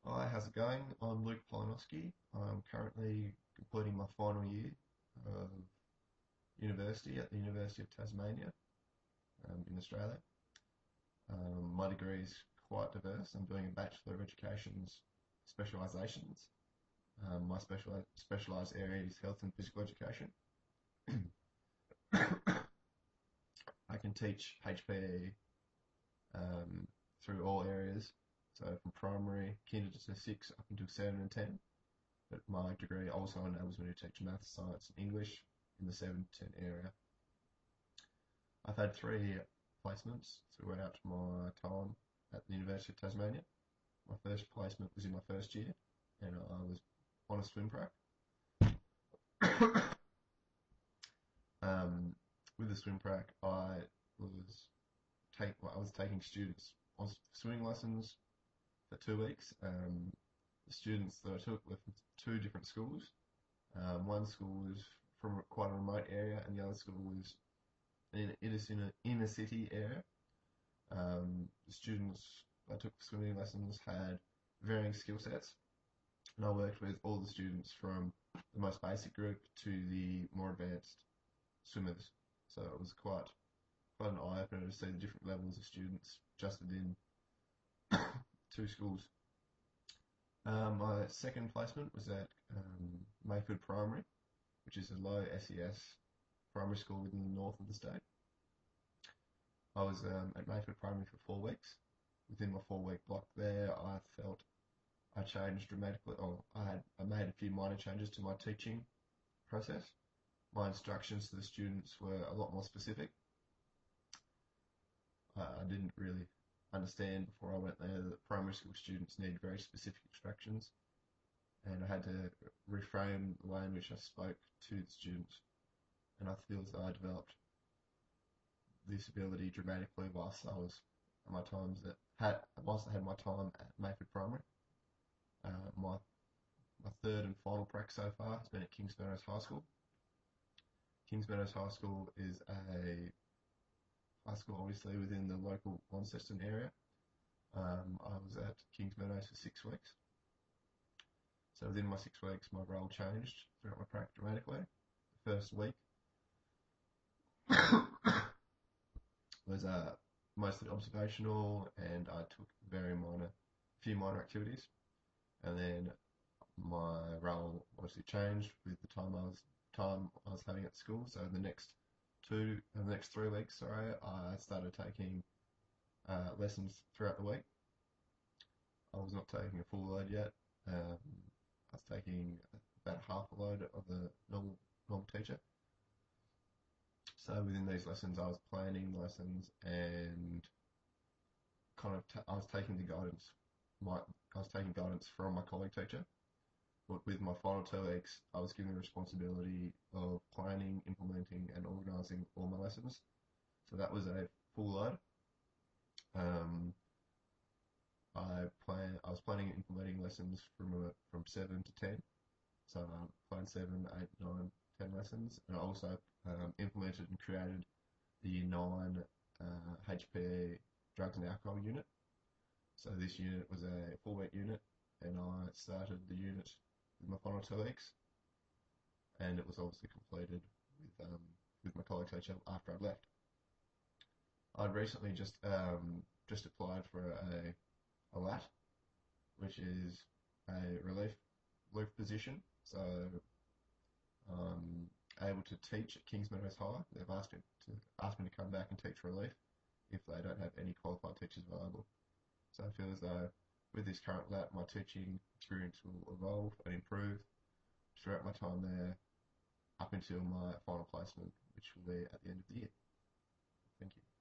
Hi, how's it going? I'm Luke Polonowski. I'm currently completing my final year of university at the University of Tasmania in Australia. My degree is quite diverse. I'm doing a Bachelor of Education's specialisations. My specialised area is health and physical education. I can teach HPE through all areas, so from primary, kinder to 6 up until 7 and 10. But my degree also enables me to teach maths, science, and English in the 7 to 10 area. I've had 3 placements throughout my time at the University of Tasmania. My first placement was in my first year, and I was on a swim prac. With the swim prac, I was taking students on swimming lessons for 2 weeks. The students that I took were from 2 different schools. One school was from quite a remote area, and the other school was in an inner city area. The students I took swimming lessons had varying skill sets, and I worked with all the students from the most basic group to the more advanced swimmers. So it was quite an eye opener to see the different levels of students just within 2 schools. My second placement was at Mayfield Primary, which is a low SES primary school within the north of the state. I was at Mayfield Primary for 4 weeks. Within my 4 week block there, I felt I changed dramatically. I made a few minor changes to my teaching process. My instructions to the students were a lot more specific. I didn't really understand before I went there that primary school students need very specific instructions, and I had to reframe the way in which I spoke to the students. And I feel that I developed this ability dramatically whilst I was at my times whilst I had my time at Mayfield Primary. My third and final prac so far has been at Kings Meadows High School. Kings Meadows High School is a high school obviously within the local Launceston area. I was at Kings Meadows for 6 weeks. So within my 6 weeks, my role changed throughout my prac dramatically. The first week was mostly observational, and I took few minor activities. And then my role obviously changed with the time I was having at school. So the next 3 weeks, I started taking lessons throughout the week. I was not taking a full load yet. I was taking about half a load of the normal teacher. So within these lessons, I was planning the lessons and I was taking guidance from my colleague teacher. But with my final 2 weeks, I was given the responsibility of planning, implementing, and organising all my lessons. So that was a full load. I was planning and implementing lessons from 7 to 10. So I planned 7, 8, 9, 10 lessons, and I also implemented and created the Year 9 HPE drugs and alcohol unit. So this unit was a 4-week unit, and I started the unit with my final 2 weeks, and it was obviously completed with my colleague teacher after I'd left. I'd recently just applied for a LAT, which is a relief position. So able to teach at Kings Meadows High. They've asked me to come back and teach relief if they don't have any qualified teachers available. So I feel as though with this current LAT, my teaching experience will evolve and improve throughout my time there up until my final placement, which will be at the end of the year. Thank you.